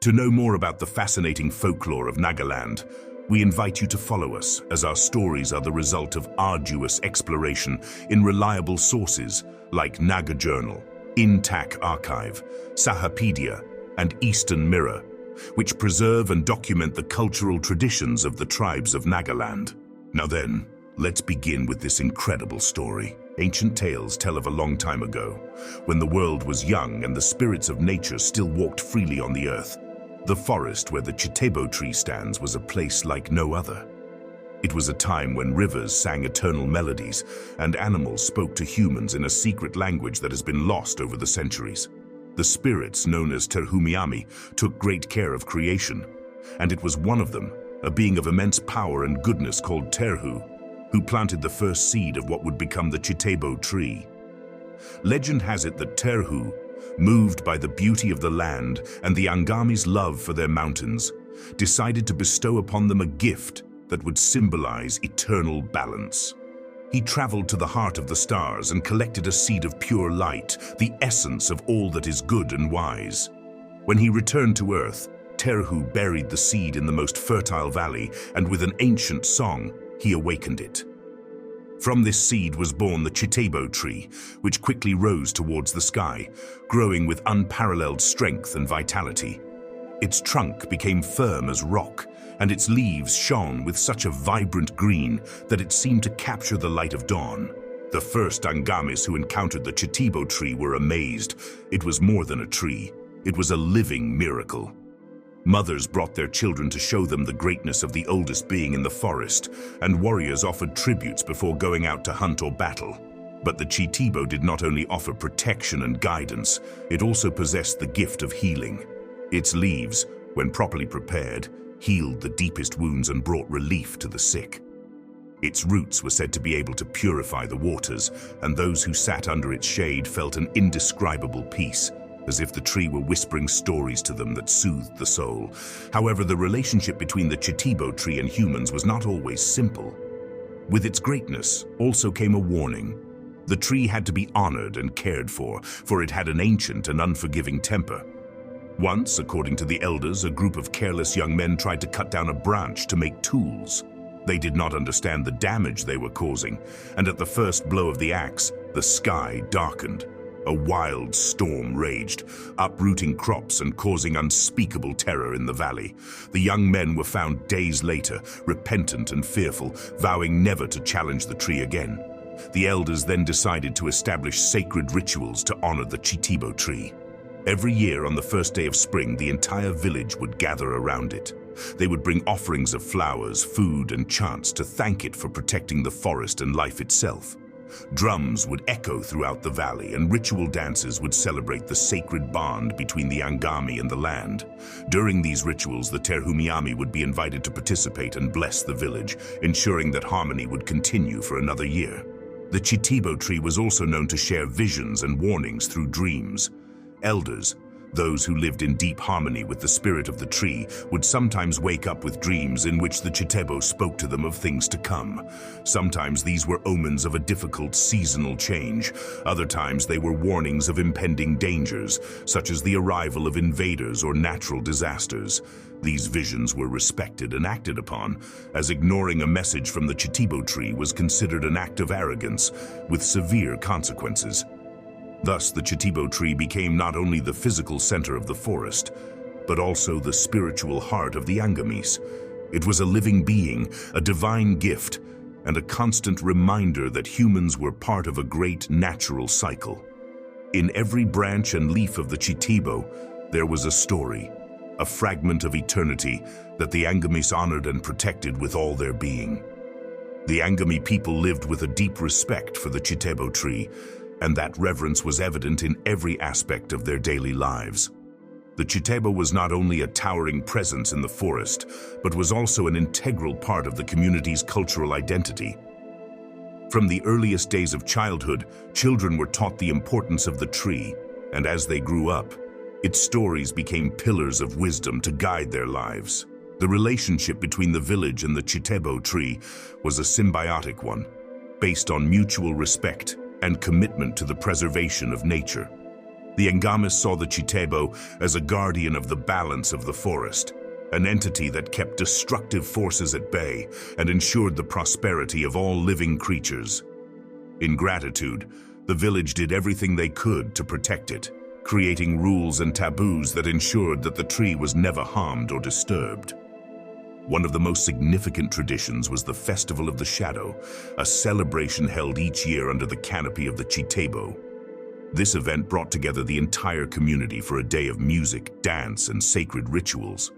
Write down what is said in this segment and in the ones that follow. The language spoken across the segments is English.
To know more about the fascinating folklore of Nagaland, we invite you to follow us, as our stories are the result of arduous exploration in reliable sources like Naga Journal, Intac Archive, Sahapedia, and Eastern Mirror, which preserve and document the cultural traditions of the tribes of Nagaland. Now then, let's begin with this incredible story. Ancient tales tell of a long time ago, when the world was young and the spirits of nature still walked freely on the earth. The forest where the Chitebo tree stands was a place like no other. It was a time when rivers sang eternal melodies and animals spoke to humans in a secret language that has been lost over the centuries. The spirits, known as Terhumiami, took great care of creation, and it was one of them, a being of immense power and goodness called Terhu, who planted the first seed of what would become the Chitebo tree. Legend has it that Terhu, moved by the beauty of the land and the Angami's love for their mountains, decided to bestow upon them a gift that would symbolize eternal balance. He traveled to the heart of the stars and collected a seed of pure light, the essence of all that is good and wise. When he returned to Earth, Terhu buried the seed in the most fertile valley, and with an ancient song, he awakened it. From this seed was born the Chitebo tree, which quickly rose towards the sky, growing with unparalleled strength and vitality. Its trunk became firm as rock, and its leaves shone with such a vibrant green that it seemed to capture the light of dawn. The first Angamis who encountered the Chitebo tree were amazed. It was more than a tree. It was a living miracle. Mothers brought their children to show them the greatness of the oldest being in the forest, and warriors offered tributes before going out to hunt or battle. But the Chitebo did not only offer protection and guidance, it also possessed the gift of healing. Its leaves, when properly prepared, healed the deepest wounds and brought relief to the sick. Its roots were said to be able to purify the waters, and those who sat under its shade felt an indescribable peace, as if the tree were whispering stories to them that soothed the soul. However, the relationship between the Chitebo tree and humans was not always simple. With its greatness also came a warning. The tree had to be honored and cared for it had an ancient and unforgiving temper. Once, according to the elders, a group of careless young men tried to cut down a branch to make tools. They did not understand the damage they were causing, and at the first blow of the axe, the sky darkened. A wild storm raged, uprooting crops and causing unspeakable terror in the valley. The young men were found days later, repentant and fearful, vowing never to challenge the tree again. The elders then decided to establish sacred rituals to honor the Chitebo tree. Every year on the first day of spring, the entire village would gather around it. They would bring offerings of flowers, food, and chants to thank it for protecting the forest and life itself. Drums would echo throughout the valley, and ritual dances would celebrate the sacred bond between the Angami and the land. During these rituals, the Terhumiami would be invited to participate and bless the village, ensuring that harmony would continue for another year. The Chitebo tree was also known to share visions and warnings through dreams. Elders, those who lived in deep harmony with the spirit of the tree, would sometimes wake up with dreams in which the Chitebo spoke to them of things to come. Sometimes these were omens of a difficult seasonal change. Other times they were warnings of impending dangers, such as the arrival of invaders or natural disasters. These visions were respected and acted upon, as ignoring a message from the Chitebo tree was considered an act of arrogance, with severe consequences. Thus, the Chitebo tree became not only the physical center of the forest, but also the spiritual heart of the Angamis. It was a living being, a divine gift, and a constant reminder that humans were part of a great natural cycle. In every branch and leaf of the Chitebo, there was a story, a fragment of eternity that the Angamis honored and protected with all their being. The Angami people lived with a deep respect for the Chitebo tree, and that reverence was evident in every aspect of their daily lives. The Chitebo was not only a towering presence in the forest, but was also an integral part of the community's cultural identity. From the earliest days of childhood, children were taught the importance of the tree, and as they grew up, its stories became pillars of wisdom to guide their lives. The relationship between the village and the Chitebo tree was a symbiotic one, based on mutual respect and commitment to the preservation of nature. The Angamis saw the Chitebo as a guardian of the balance of the forest, an entity that kept destructive forces at bay and ensured the prosperity of all living creatures. In gratitude, the village did everything they could to protect it, creating rules and taboos that ensured that the tree was never harmed or disturbed. One of the most significant traditions was the Festival of the Shadow, a celebration held each year under the canopy of the Chitebo. This event brought together the entire community for a day of music, dance, and sacred rituals.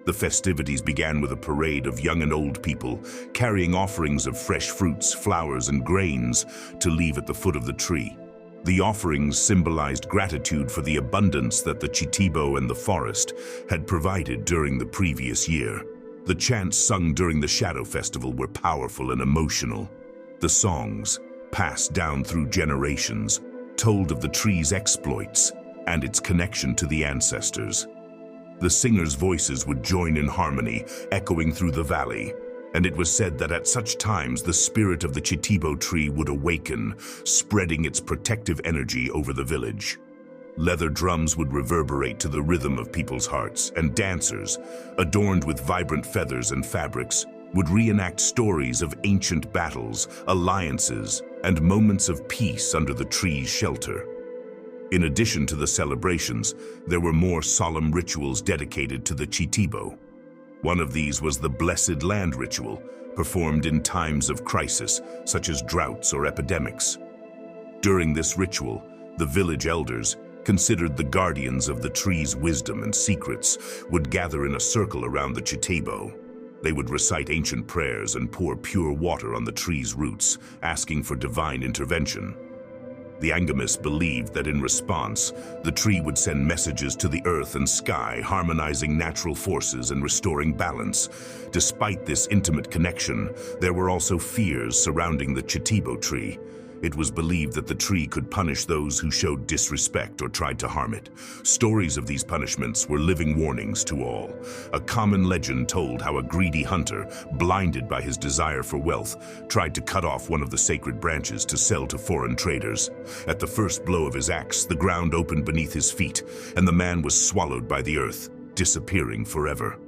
The festivities began with a parade of young and old people carrying offerings of fresh fruits, flowers, and grains to leave at the foot of the tree. The offerings symbolized gratitude for the abundance that the Chitebo and the forest had provided during the previous year. The chants sung during the Shadow Festival were powerful and emotional. The songs, passed down through generations, told of the tree's exploits and its connection to the ancestors. The singers' voices would join in harmony, echoing through the valley, and it was said that at such times the spirit of the Chitebo tree would awaken, spreading its protective energy over the village. Leather drums would reverberate to the rhythm of people's hearts, and dancers, adorned with vibrant feathers and fabrics, would reenact stories of ancient battles, alliances, and moments of peace under the tree's shelter. In addition to the celebrations, there were more solemn rituals dedicated to the Chitebo. One of these was the Blessed Land ritual, performed in times of crisis, such as droughts or epidemics. During this ritual, the village elders, considered the guardians of the tree's wisdom and secrets, would gather in a circle around the Chitebo. They would recite ancient prayers and pour pure water on the tree's roots, asking for divine intervention. The Angamis believed that in response, the tree would send messages to the earth and sky, harmonizing natural forces and restoring balance. Despite this intimate connection, there were also fears surrounding the Chitebo tree. It was believed that the tree could punish those who showed disrespect or tried to harm it. Stories of these punishments were living warnings to all. A common legend told how a greedy hunter, blinded by his desire for wealth, tried to cut off one of the sacred branches to sell to foreign traders. At the first blow of his axe, the ground opened beneath his feet, and the man was swallowed by the earth, disappearing forever.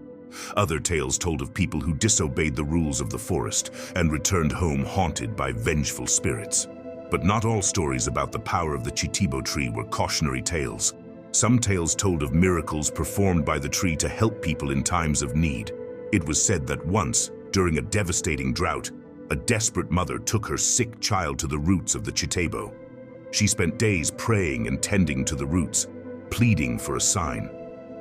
Other tales told of people who disobeyed the rules of the forest and returned home haunted by vengeful spirits. But not all stories about the power of the Chitebo tree were cautionary tales. Some tales told of miracles performed by the tree to help people in times of need. It was said that once, during a devastating drought, a desperate mother took her sick child to the roots of the Chitebo. She spent days praying and tending to the roots, pleading for a sign.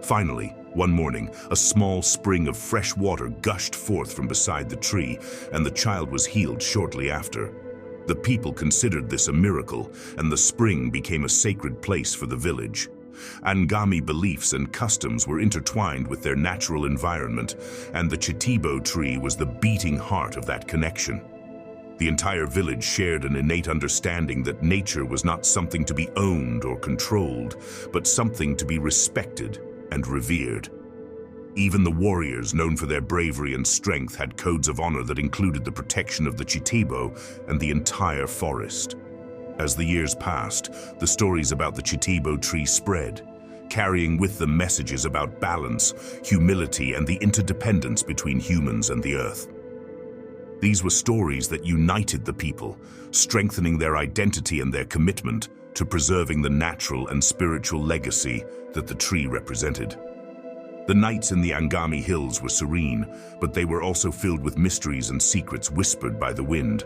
Finally, one morning, a small spring of fresh water gushed forth from beside the tree, and the child was healed shortly after. The people considered this a miracle, and the spring became a sacred place for the village. Angami beliefs and customs were intertwined with their natural environment, and the Chitebo tree was the beating heart of that connection. The entire village shared an innate understanding that nature was not something to be owned or controlled, but something to be respected and revered. Even the warriors, known for their bravery and strength, had codes of honor that included the protection of the Chitebo and the entire forest. As the years passed, the stories about the Chitebo tree spread, carrying with them messages about balance, humility, and the interdependence between humans and the earth. These were stories that united the people, strengthening their identity and their commitment to preserving the natural and spiritual legacy that the tree represented. The nights in the Angami hills were serene, but they were also filled with mysteries and secrets whispered by the wind.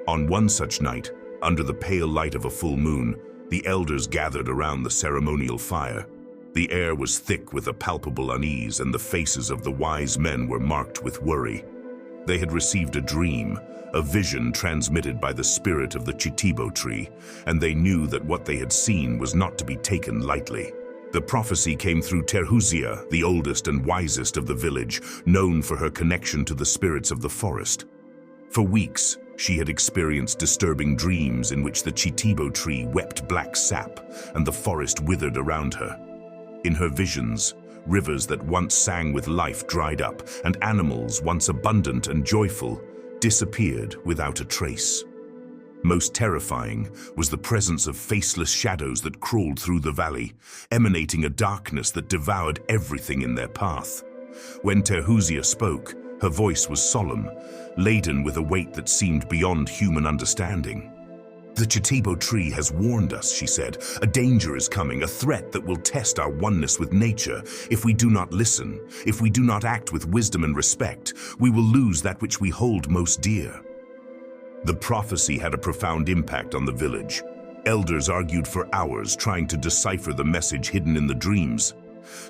On one such night, under the pale light of a full moon, the elders gathered around the ceremonial fire. The air was thick with a palpable unease, and the faces of the wise men were marked with worry. They had received a dream, a vision transmitted by the spirit of the Chitebo tree, and they knew that what they had seen was not to be taken lightly. The prophecy came through Terhuzia, the oldest and wisest of the village, known for her connection to the spirits of the forest. For weeks, she had experienced disturbing dreams in which the Chitebo tree wept black sap and the forest withered around her. In her visions, rivers that once sang with life dried up, and animals once abundant and joyful disappeared without a trace. Most terrifying was the presence of faceless shadows that crawled through the valley, emanating a darkness that devoured everything in their path. When Terhuzia spoke, her voice was solemn, laden with a weight that seemed beyond human understanding. "The Chitebo tree has warned us," she said. "A danger is coming, a threat that will test our oneness with nature. If we do not listen, if we do not act with wisdom and respect, we will lose that which we hold most dear." The prophecy had a profound impact on the village. Elders argued for hours trying to decipher the message hidden in the dreams.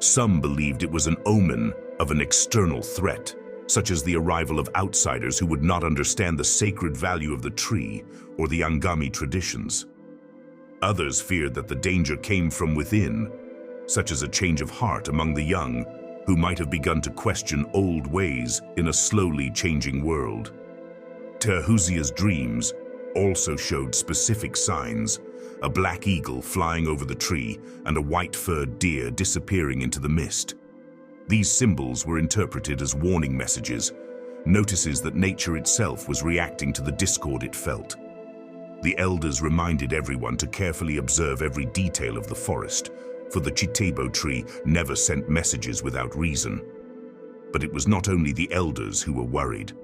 Some believed it was an omen of an external threat, such as the arrival of outsiders who would not understand the sacred value of the tree or the Angami traditions. Others feared that the danger came from within, such as a change of heart among the young, who might have begun to question old ways in a slowly changing world. Terhuzia's dreams also showed specific signs: a black eagle flying over the tree and a white-furred deer disappearing into the mist. These symbols were interpreted as warning messages, notices that nature itself was reacting to the discord it felt. The elders reminded everyone to carefully observe every detail of the forest, for the Chitebo tree never sent messages without reason. But it was not only the elders who were worried.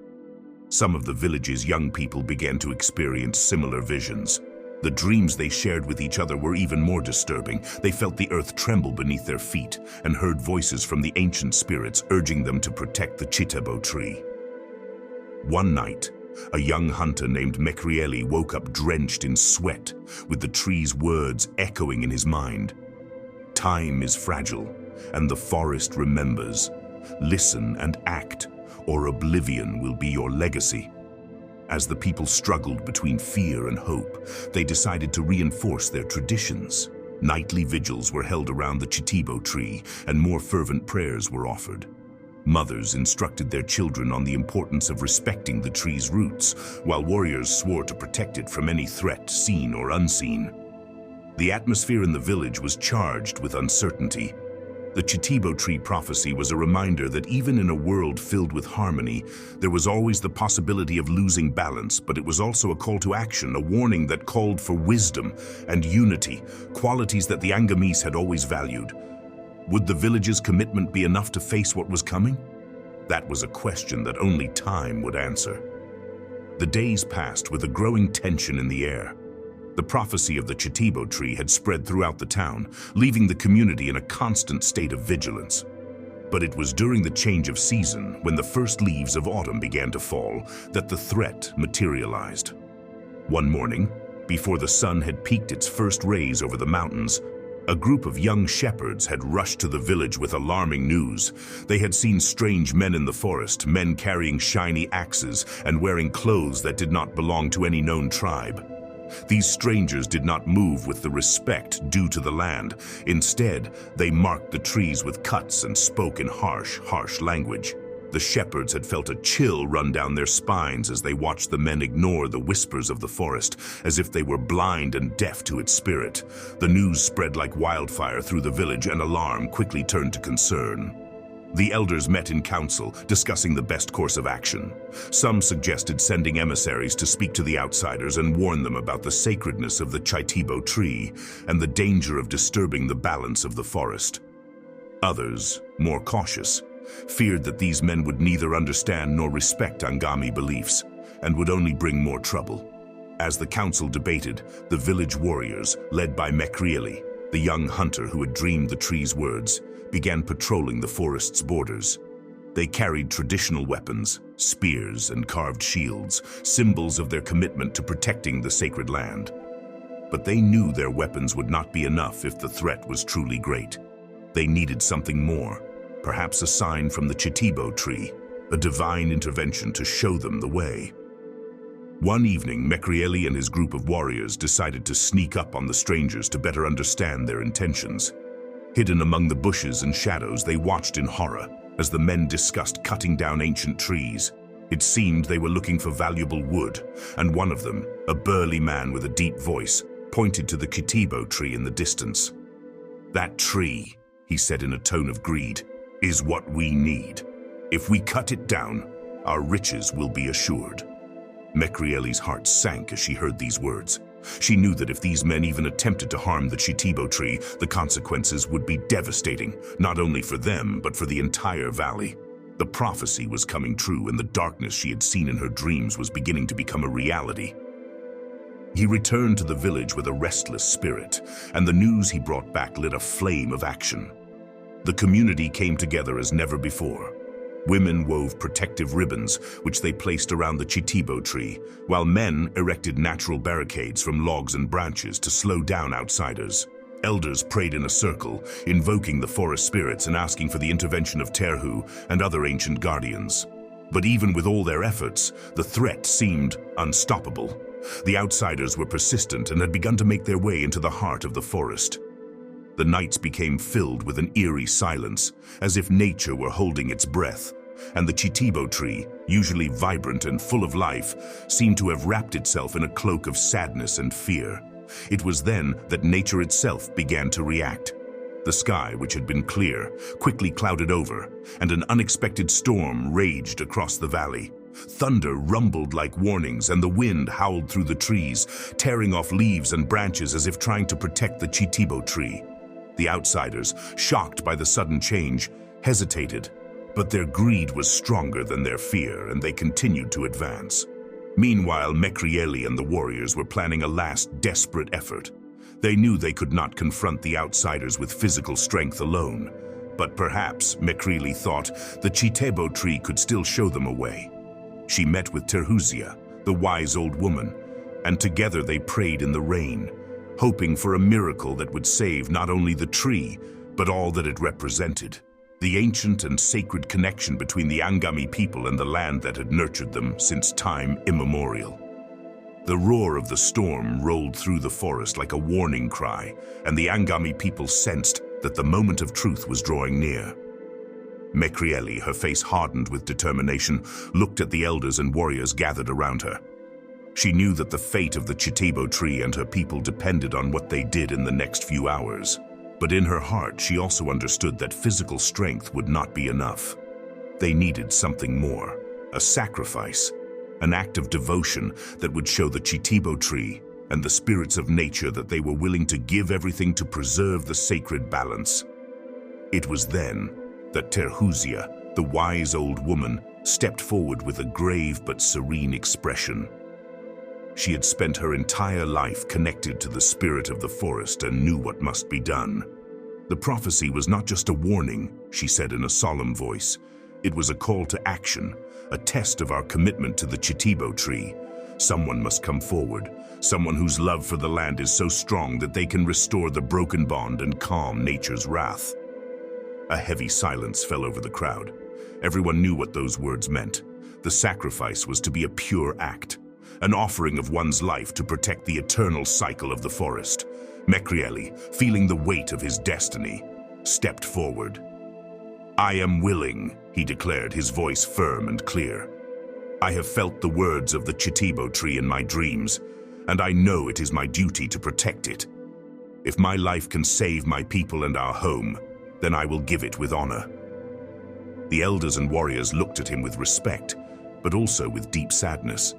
Some of the village's young people began to experience similar visions. The dreams they shared with each other were even more disturbing. They felt the earth tremble beneath their feet and heard voices from the ancient spirits urging them to protect the Chitebo tree. One night, a young hunter named Mekrieli woke up drenched in sweat, with the tree's words echoing in his mind. "Time is fragile, and the forest remembers. Listen and act, or oblivion will be your legacy." As the people struggled between fear and hope, they decided to reinforce their traditions. Nightly vigils were held around the Chitebo tree, and more fervent prayers were offered. Mothers instructed their children on the importance of respecting the tree's roots, while warriors swore to protect it from any threat, seen or unseen. The atmosphere in the village was charged with uncertainty. The Chitebo tree prophecy was a reminder that even in a world filled with harmony, there was always the possibility of losing balance, but it was also a call to action, a warning that called for wisdom and unity, qualities that the Angamis had always valued. Would the village's commitment be enough to face what was coming? That was a question that only time would answer. The days passed with a growing tension in the air. The prophecy of the Chitebo tree had spread throughout the town, leaving the community in a constant state of vigilance. But it was during the change of season, when the first leaves of autumn began to fall, that the threat materialized. One morning, before the sun had peaked its first rays over the mountains, a group of young shepherds had rushed to the village with alarming news. They had seen strange men in the forest, men carrying shiny axes and wearing clothes that did not belong to any known tribe. These strangers did not move with the respect due to the land. Instead, they marked the trees with cuts and spoke in harsh language. The shepherds had felt a chill run down their spines as they watched the men ignore the whispers of the forest, as if they were blind and deaf to its spirit. The news spread like wildfire through the village, and alarm quickly turned to concern. The elders met in council, discussing the best course of action. Some suggested sending emissaries to speak to the outsiders and warn them about the sacredness of the Chitebo tree and the danger of disturbing the balance of the forest. Others, more cautious, feared that these men would neither understand nor respect Angami beliefs and would only bring more trouble. As the council debated, the village warriors, led by Mekrieli, the young hunter who had dreamed the tree's words, began patrolling the forest's borders. They carried traditional weapons, spears and carved shields, symbols of their commitment to protecting the sacred land. But they knew their weapons would not be enough if the threat was truly great. They needed something more, perhaps a sign from the Chitebo tree, a divine intervention to show them the way. One evening, Mekrieli and his group of warriors decided to sneak up on the strangers to better understand their intentions. Hidden among the bushes and shadows, they watched in horror as the men discussed cutting down ancient trees. It seemed they were looking for valuable wood, and one of them, a burly man with a deep voice, pointed to the Chitebo tree in the distance. "That tree," he said in a tone of greed, "is what we need. If we cut it down, our riches will be assured." Mekrieli's heart sank as she heard these words. She knew that if these men even attempted to harm the Chitebo tree, the consequences would be devastating, not only for them, but for the entire valley. The prophecy was coming true, and the darkness she had seen in her dreams was beginning to become a reality. He returned to the village with a restless spirit, and the news he brought back lit a flame of action. The community came together as never before. Women wove protective ribbons, which they placed around the Chitebo tree, while men erected natural barricades from logs and branches to slow down outsiders. Elders prayed in a circle, invoking the forest spirits and asking for the intervention of Terhu and other ancient guardians. But even with all their efforts, the threat seemed unstoppable. The outsiders were persistent and had begun to make their way into the heart of the forest. The nights became filled with an eerie silence, as if nature were holding its breath, and the Chitebo tree, usually vibrant and full of life, seemed to have wrapped itself in a cloak of sadness and fear. It was then that nature itself began to react. The sky, which had been clear, quickly clouded over, and an unexpected storm raged across the valley. Thunder rumbled like warnings, and the wind howled through the trees, tearing off leaves and branches as if trying to protect the Chitebo tree. The outsiders, shocked by the sudden change, hesitated, but their greed was stronger than their fear, and they continued to advance. Meanwhile, Mekrieli and the warriors were planning a last desperate effort. They knew they could not confront the outsiders with physical strength alone, but perhaps, Mekrieli thought, the Chitebo tree could still show them a way. She met with Terhuzia, the wise old woman, and together they prayed in the rain, hoping for a miracle that would save not only the tree, but all that it represented. The ancient and sacred connection between the Angami people and the land that had nurtured them since time immemorial. The roar of the storm rolled through the forest like a warning cry, and the Angami people sensed that the moment of truth was drawing near. Mekrieli, her face hardened with determination, looked at the elders and warriors gathered around her. She knew that the fate of the Chitebo tree and her people depended on what they did in the next few hours. But in her heart, she also understood that physical strength would not be enough. They needed something more, a sacrifice, an act of devotion that would show the Chitebo tree and the spirits of nature that they were willing to give everything to preserve the sacred balance. It was then that Terhuzia, the wise old woman, stepped forward with a grave but serene expression. She had spent her entire life connected to the spirit of the forest and knew what must be done. The prophecy was not just a warning, she said in a solemn voice. It was a call to action, a test of our commitment to the Chitebo tree. Someone must come forward, someone whose love for the land is so strong that they can restore the broken bond and calm nature's wrath. A heavy silence fell over the crowd. Everyone knew what those words meant. The sacrifice was to be a pure act, an offering of one's life to protect the eternal cycle of the forest. Mekrieli, feeling the weight of his destiny, stepped forward. "I am willing," he declared, his voice firm and clear. "I have felt the words of the Chitebo tree in my dreams, and I know it is my duty to protect it. If my life can save my people and our home, then I will give it with honor." The elders and warriors looked at him with respect, but also with deep sadness.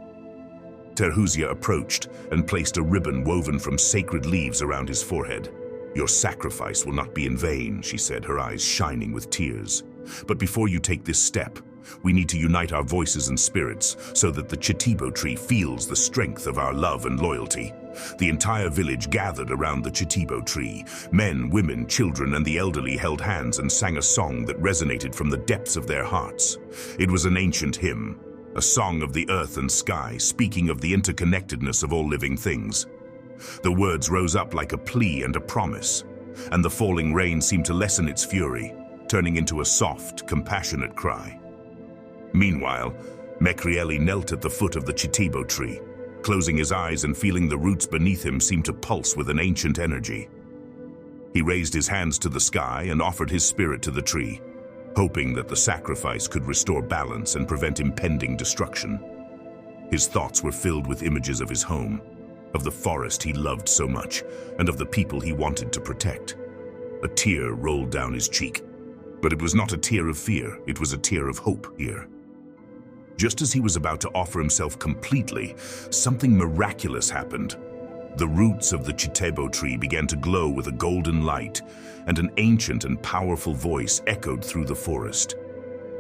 Terhuzia approached and placed a ribbon woven from sacred leaves around his forehead. "Your sacrifice will not be in vain," she said, her eyes shining with tears. "But before you take this step, we need to unite our voices and spirits so that the Chitebo tree feels the strength of our love and loyalty." The entire village gathered around the Chitebo tree. Men, women, children, and the elderly held hands and sang a song that resonated from the depths of their hearts. It was an ancient hymn, a song of the earth and sky, speaking of the interconnectedness of all living things. The words rose up like a plea and a promise, and the falling rain seemed to lessen its fury, turning into a soft, compassionate cry. Meanwhile, Mekrieli knelt at the foot of the Chitebo tree, closing his eyes and feeling the roots beneath him seem to pulse with an ancient energy. He raised his hands to the sky and offered his spirit to the tree, hoping that the sacrifice could restore balance and prevent impending destruction. His thoughts were filled with images of his home, of the forest he loved so much, and of the people he wanted to protect. A tear rolled down his cheek, but it was not a tear of fear, it was a tear of hope here. Just as he was about to offer himself completely, something miraculous happened. The roots of the Chitebo tree began to glow with a golden light, and an ancient and powerful voice echoed through the forest.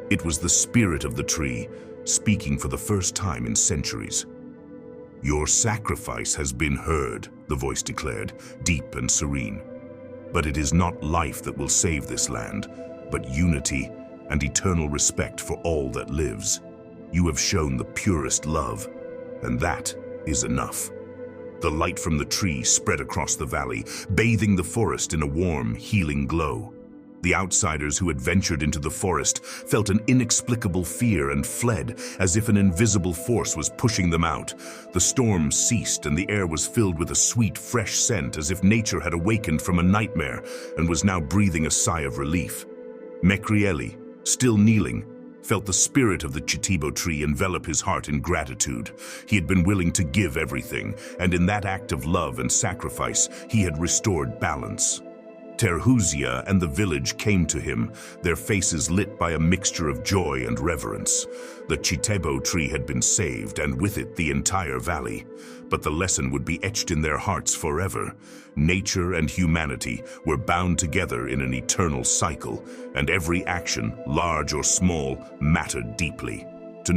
It was the spirit of the tree, speaking for the first time in centuries. "Your sacrifice has been heard," the voice declared, deep and serene. "But it is not life that will save this land, but unity and eternal respect for all that lives. You have shown the purest love, and that is enough." The light from the tree spread across the valley, bathing the forest in a warm, healing glow. The outsiders who had ventured into the forest felt an inexplicable fear and fled, as if an invisible force was pushing them out. The storm ceased, and the air was filled with a sweet, fresh scent, as if nature had awakened from a nightmare and was now breathing a sigh of relief. Mekrieli, still kneeling, felt the spirit of the Chitebo tree envelop his heart in gratitude. He had been willing to give everything, and in that act of love and sacrifice, he had restored balance. Terhuzia and the village came to him, their faces lit by a mixture of joy and reverence. The Chitebo tree had been saved, and with it the entire valley. But the lesson would be etched in their hearts forever. Nature and humanity were bound together in an eternal cycle, and every action, large or small, mattered deeply.